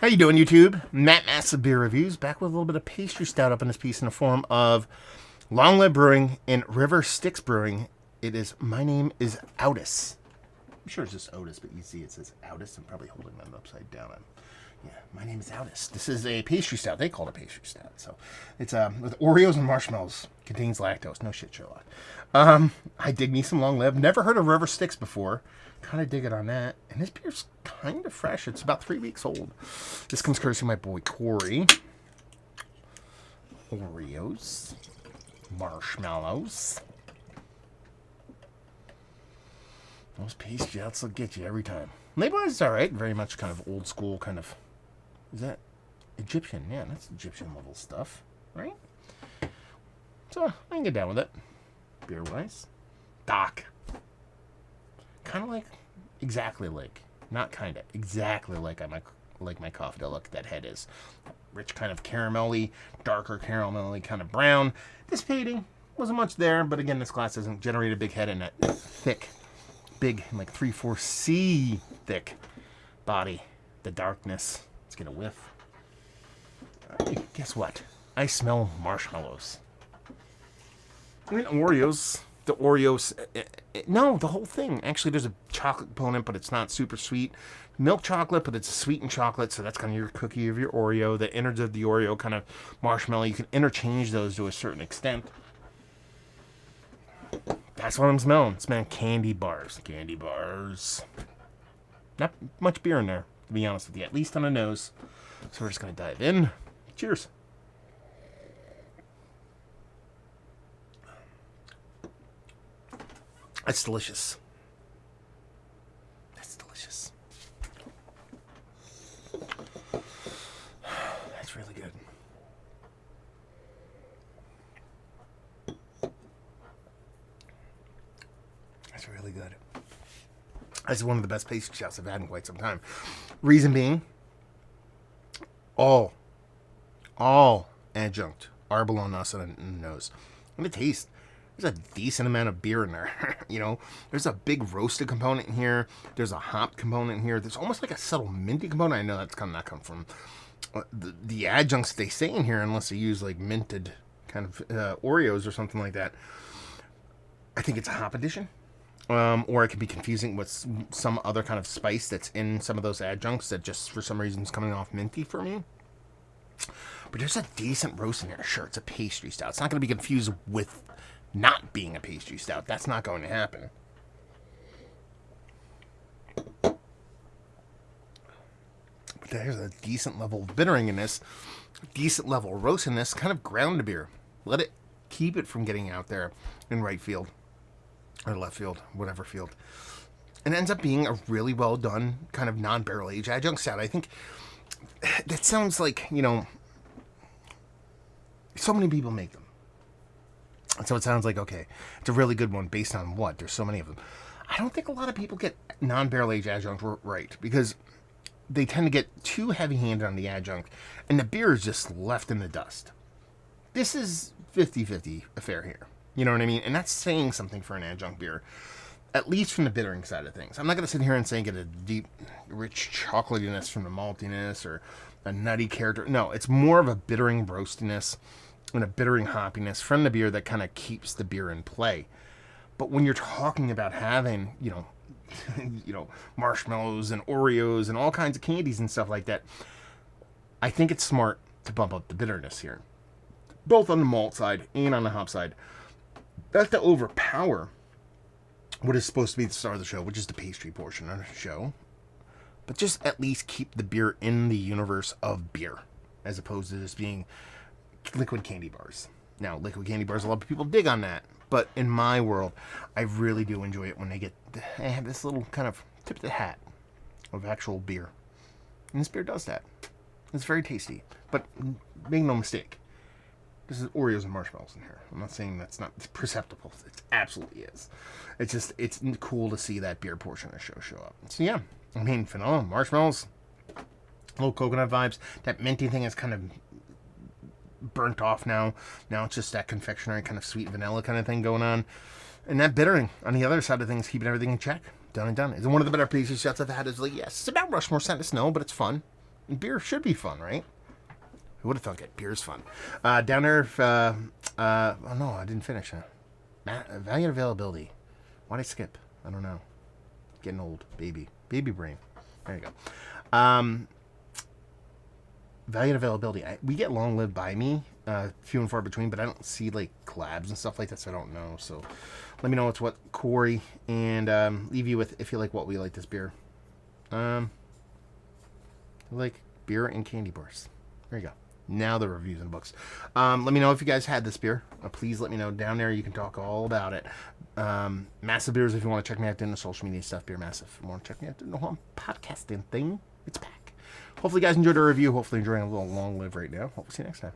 How you doing, YouTube? Matt Massive Beer Reviews, back with a little bit of pastry stout up in this piece in the form of Long Live Brewing and River Styx Brewing. My name is Outis. I'm sure it's just Otis, but you see it says Outis. I'm probably holding that upside down. Yeah, my name is Outis. This is a pastry stout. They call it a pastry stout. So it's with Oreos and marshmallows. Contains lactose. No shit, Sherlock. I dig me some Long Live. Never heard of River Styx before. Kind of dig it on that. And this beer's kind of fresh. It's about 3 weeks old. This comes courtesy of my boy Corey. Oreos. Marshmallows. Those pastry stouts will get you every time. Label-wise, it's alright. Very much kind of old school, kind of... Is that Egyptian? Yeah, that's Egyptian level stuff. Right? So, I can get down with it. Beer-wise. Doc. Kind of like, exactly like, not kind of, exactly like my coffee to look that head is. Rich kind of caramelly, darker caramelly kind of brown. This fading wasn't much there, but again, this glass doesn't generate a big head in that thick, big, like 3/4C thick body. The darkness. Let's get a whiff. Guess what? I smell marshmallows. I mean, Oreos. The Oreos, no, the whole thing. Actually, there's a chocolate component, but it's not super sweet. Milk chocolate, but it's sweetened chocolate, so that's kind of your cookie of your Oreo. The innards of the Oreo kind of marshmallow. You can interchange those to a certain extent. That's what I'm smelling. Smelling candy bars. Candy bars. Not much beer in there, to be honest with you, at least on the nose. So we're just going to dive in. Cheers. That's delicious. That's delicious. That's really good. That's really good. That's one of the best pastry stouts I've had in quite some time. Reason being, all adjunct are below us on the nose. And the taste. There's a decent amount of beer in there. You know, there's a big roasted component in here. There's a hop component in here. There's almost like a subtle minty component. I know that's kind of not come from the adjuncts they say in here, unless they use like minted kind of Oreos or something like that. I think it's a hop addition. Or it could be confusing with some other kind of spice that's in some of those adjuncts that just for some reason is coming off minty for me. But there's a decent roast in here. Sure, it's a pastry stout. It's not going to be confused with not being a pastry stout. That's not going to happen. But there's a decent level of bittering in this, decent level of roast in this, kind of ground the beer. Let it keep it from getting out there in right field or left field, whatever field. And it ends up being a really well done kind of non-barrel aged adjunct stout. I think that sounds like, you know, so many people make them. So it sounds like, okay, it's a really good one based on what? There's so many of them. I don't think a lot of people get non-barrel aged adjunct right because they tend to get too heavy-handed on the adjunct and the beer is just left in the dust. This is 50-50 affair here. You know what I mean? And that's saying something for an adjunct beer, at least from the bittering side of things. I'm not going to sit here and say get a deep, rich chocolatiness from the maltiness or a nutty character. No, it's more of a bittering roastiness and a bittering hoppiness from the beer that kind of keeps the beer in play. But when you're talking about having, you know, marshmallows and Oreos and all kinds of candies and stuff like that, I think it's smart to bump up the bitterness here, both on the malt side and on the hop side. That's to overpower what is supposed to be the star of the show, which is the pastry portion of the show, but just at least keep the beer in the universe of beer, as opposed to just being liquid candy bars. Now, liquid candy bars, a lot of people dig on that, but in my world, I really do enjoy it when they have this little kind of tip of the hat of actual beer. And this beer does that. It's very tasty, but make no mistake, this is Oreos and marshmallows in here. I'm not saying that's not perceptible. It absolutely is. It's just, it's cool to see that beer portion of the show up. So yeah, I mean, phenomenal. Marshmallows, little coconut vibes. That minty thing is kind of burnt off now. Now it's just that confectionery kind of sweet vanilla kind of thing going on. And that bittering on the other side of things, keeping everything in check. Done and done. Is it one of the better pastry stouts I've had? Is like, yes, it's about Rushmore Scent of Snow, but it's fun. And beer should be fun, right? Who would have thunk it? Beer's fun. Down there, oh no, I didn't finish. Value and availability. Why'd I skip? I don't know. Getting old. Baby brain. There you go. Value and availability. We get long lived by me, few and far between, but I don't see like collabs and stuff like that, so I don't know. So let me know it's what Corey, and leave you with if you like what we like this beer. I like beer and candy bars. There you go. Now the reviews and books. Let me know if you guys had this beer. Please let me know down there. You can talk all about it. Massive Beers if you want to check me out doing the social media stuff. Beer Massive. If you want to check me out doing the whole podcasting thing, it's back. Hopefully you guys enjoyed our review. Hopefully enjoying a little long live right now. Hope to see you next time.